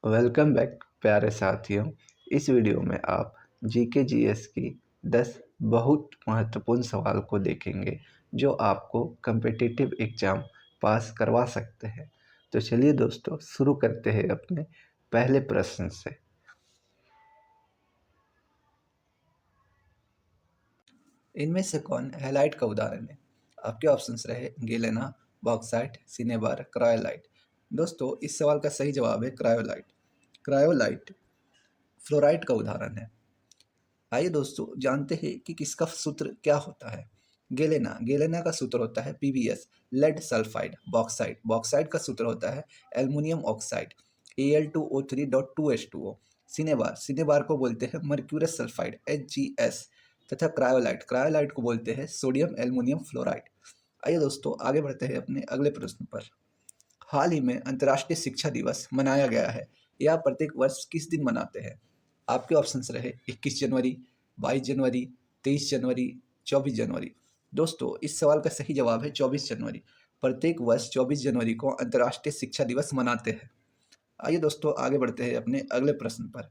Welcome back प्यारे साथियों। इस वीडियो में आप जीके जीएस की 10 बहुत महत्वपूर्ण सवाल को देखेंगे जो आपको कम्पिटिटिव एग्ज़ाम पास करवा सकते हैं। तो चलिए दोस्तों शुरू करते हैं अपने पहले प्रश्न से। इनमें से कौन हैलाइट का उदाहरण है? आपके ऑप्शंस रहे गेलेना, बॉक्साइट, सिनेबार, क्रायोलाइट। दोस्तों इस सवाल का सही जवाब है क्रायोलाइट। क्रायोलाइट फ्लोराइड का उदाहरण है। आइए दोस्तों जानते हैं कि किसका सूत्र क्या होता है। गेलेना का सूत्र होता है पीबीएस, लेड सल्फाइड। बॉक्साइट का सूत्र होता है एल्युमिनियम ऑक्साइड, Al2O3.2H2O। सिनेबार को बोलते हैं मर्क्यूरस सल्फाइड, HgS। तथा क्रायोलाइट को बोलते हैं सोडियम एल्युमिनियम फ्लोराइड। आइए दोस्तों आगे बढ़ते हैं अपने अगले प्रश्न पर। हाल ही में अंतर्राष्ट्रीय शिक्षा दिवस मनाया गया है। यह प्रत्येक वर्ष किस दिन मनाते हैं? आपके ऑप्शंस रहे 21 जनवरी, 22 जनवरी, 23 जनवरी, 24 जनवरी। दोस्तों इस सवाल का सही जवाब है 24 जनवरी। प्रत्येक वर्ष 24 जनवरी को अंतर्राष्ट्रीय शिक्षा दिवस मनाते हैं। आइए दोस्तों आगे बढ़ते हैं अपने अगले प्रश्न पर।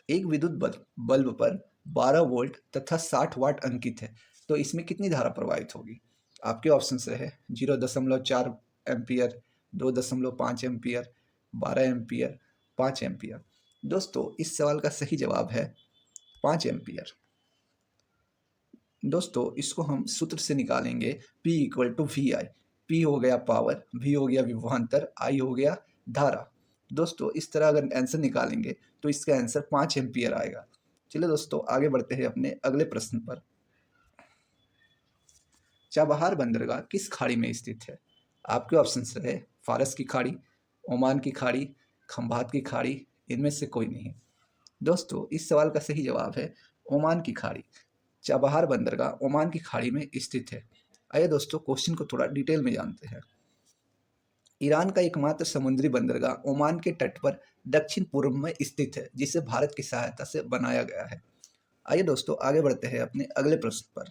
एक विद्युत बल्ब पर 12 वोल्ट तथा 60 वाट अंकित है, तो इसमें कितनी धारा प्रवाहित होगी? आपके ऑप्शंस रहे 0.4 एम्पियर, 2.5 एम्पियर, 12 एम्पियर, 5 एम्पियर। दोस्तों इस सवाल का सही जवाब है 5 एम्पियर। दोस्तों इसको हम सूत्र से निकालेंगे P=VI। P हो गया पावर, V हो गया विभवांतर, I हो गया धारा। दोस्तों इस तरह अगर आंसर निकालेंगे तो इसका आंसर 5 एम्पियर आएगा। चलिए दोस्तों आगे बढ़ते हैं अपने अगले प्रश्न पर। चाबहार बंदरगाह किस खाड़ी में स्थित है? आपके ऑप्शंस रहे फारस की खाड़ी, ओमान की खाड़ी, खंभात की खाड़ी, इनमें से कोई नहीं। दोस्तों इस सवाल का सही जवाब है ओमान की खाड़ी। चाबहार बंदरगाह ओमान की खाड़ी में स्थित है। आइए दोस्तों क्वेश्चन को थोड़ा डिटेल में जानते हैं। ईरान का एकमात्र समुद्री बंदरगाह ओमान के तट पर दक्षिण पूर्व में स्थित है, जिसे भारत की सहायता से बनाया गया है। आइए दोस्तों आगे बढ़ते हैं अपने अगले प्रश्न पर।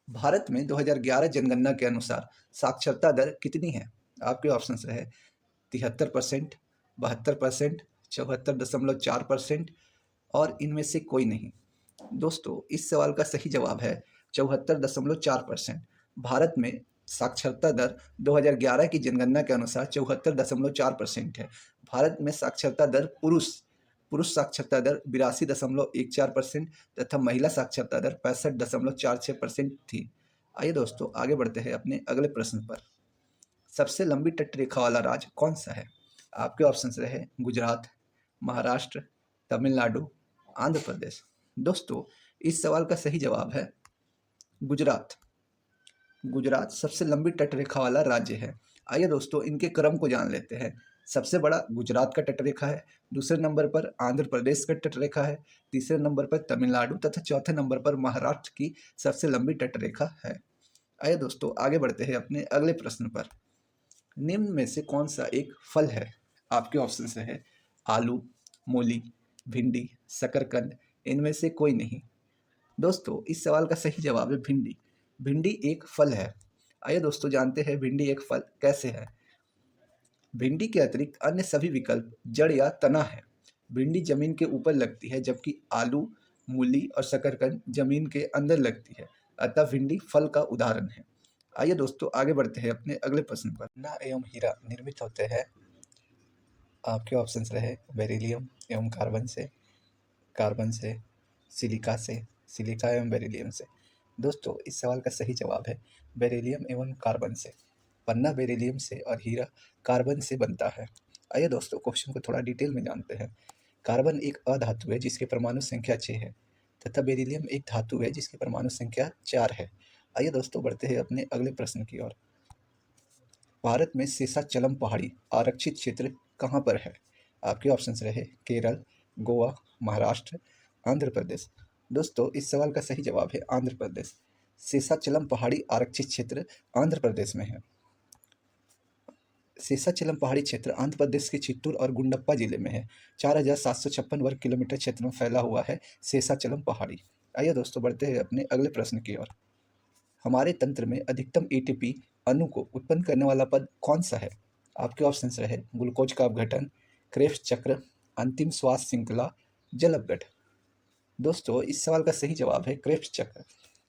भारत में 2011 जनगणना के अनुसार साक्षरता दर कितनी है? आपके ऑप्शंस रहे 73%, 72%, 74.4% और इनमें से कोई नहीं। दोस्तों इस सवाल का सही जवाब है 74.4%। भारत में साक्षरता दर 2011 की जनगणना के अनुसार 74.4% है। भारत में साक्षरता दर पुरुष साक्षरता दर 82.14% तथा महिला साक्षरता दर 65.46% थी। आइए दोस्तों आगे बढ़ते हैं अपने अगले प्रश्न पर। सबसे लंबी तटरेखा वाला राज्य कौन सा है? आपके ऑप्शंस रहे गुजरात, महाराष्ट्र, तमिलनाडु, आंध्र प्रदेश। दोस्तों इस सवाल का सही जवाब है गुजरात। गुजरात सबसे लंबी तटरेखा वाला राज्य है। आइए दोस्तों इनके क्रम को जान लेते हैं। सबसे बड़ा गुजरात का तटरेखा है, दूसरे नंबर पर आंध्र प्रदेश का तटरेखा है, तीसरे नंबर पर तमिलनाडु तथा चौथे नंबर पर महाराष्ट्र की सबसे लंबी तटरेखा है। आइए दोस्तों आगे बढ़ते हैं अपने अगले प्रश्न पर। निम्न में से कौन सा एक फल है? आपके ऑप्शन है आलू, मूली, भिंडी, शकरकंद, इनमें से कोई नहीं। दोस्तों इस सवाल का सही जवाब है भिंडी। भिंडी एक फल है। आइए दोस्तों जानते हैं भिंडी एक फल कैसे है। भिंडी के अतिरिक्त अन्य सभी विकल्प जड़ या तना है। भिंडी जमीन के ऊपर लगती है, जबकि आलू, मूली और शकरकंद जमीन के अंदर लगती है, अतः भिंडी फल का उदाहरण है। आइए दोस्तों आगे बढ़ते हैं अपने अगले प्रश्न पर। सोना एवं हीरा निर्मित होते हैं। आपके ऑप्शंस रहे बेरिलियम एवं कार्बन से, सिलिका एवं बेरिलियम से। दोस्तों इस सवाल का सही जवाब है बेरिलियम एवं कार्बन से। पन्ना बेरिलियम से और हीरा कार्बन से बनता है। आइए दोस्तों क्वेश्चन को थोड़ा डिटेल में जानते हैं। कार्बन एक अधातु है जिसकी परमाणु संख्या 6 है तथा बेरिलियम एक धातु है जिसकी परमाणु संख्या 4 है। आइए दोस्तों बढ़ते हैं अपने अगले प्रश्न की ओर। भारत में शेषाचलम पहाड़ी आरक्षित क्षेत्र कहाँ पर है? आपके ऑप्शंस रहे केरल, गोवा, महाराष्ट्र, आंध्र प्रदेश। दोस्तों इस सवाल का सही जवाब है आंध्र प्रदेश। शेषाचलम पहाड़ी आरक्षित क्षेत्र आंध्र प्रदेश में है। शेषाचलम पहाड़ी क्षेत्र आंध्र प्रदेश के चित्तूर और गुंडप्पा जिले में है। 4756 वर्ग किलोमीटर क्षेत्र में फैला हुआ है शेषाचलम पहाड़ी। आइए दोस्तों बढ़ते हैं अपने अगले प्रश्न की ओर। हमारे तंत्र में अधिकतम एटीपी अणु को उत्पन्न करने वाला पद कौन सा है? आपके ऑप्शंस रहे ग्लूकोज का अपघटन, क्रेब्स चक्र, अंतिम श्वास श्रृंखला, जल अपघटन। दोस्तों इस सवाल का सही जवाब है क्रेब्स चक्र।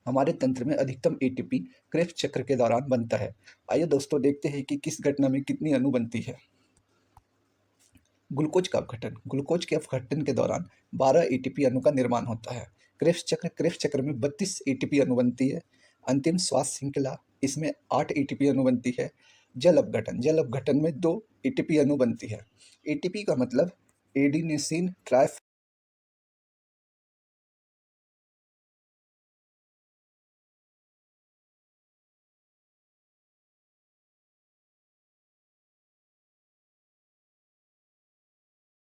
हमारे तंत्र में अधिकतम एटीपी क्रेब्स चक्र के दौरान बनता है। आइए दोस्तों देखते हैं कि किस घटना में कितनी अणु बनती है। ग्लूकोज का अपघटन। ग्लूकोज के अपघटन के दौरान 12 एटीपी अणु का निर्माण होता है। क्रेब्स चक्र में 32 एटीपी अणु बनती है। अंतिम श्वास श्रृंखला, इसमें 8 एटीपी अणु बनती है। जल अपघटन में 2 एटीपी अणु बनती है। एटीपी का मतलब एडिनोसिन ट्राइफॉस्फेट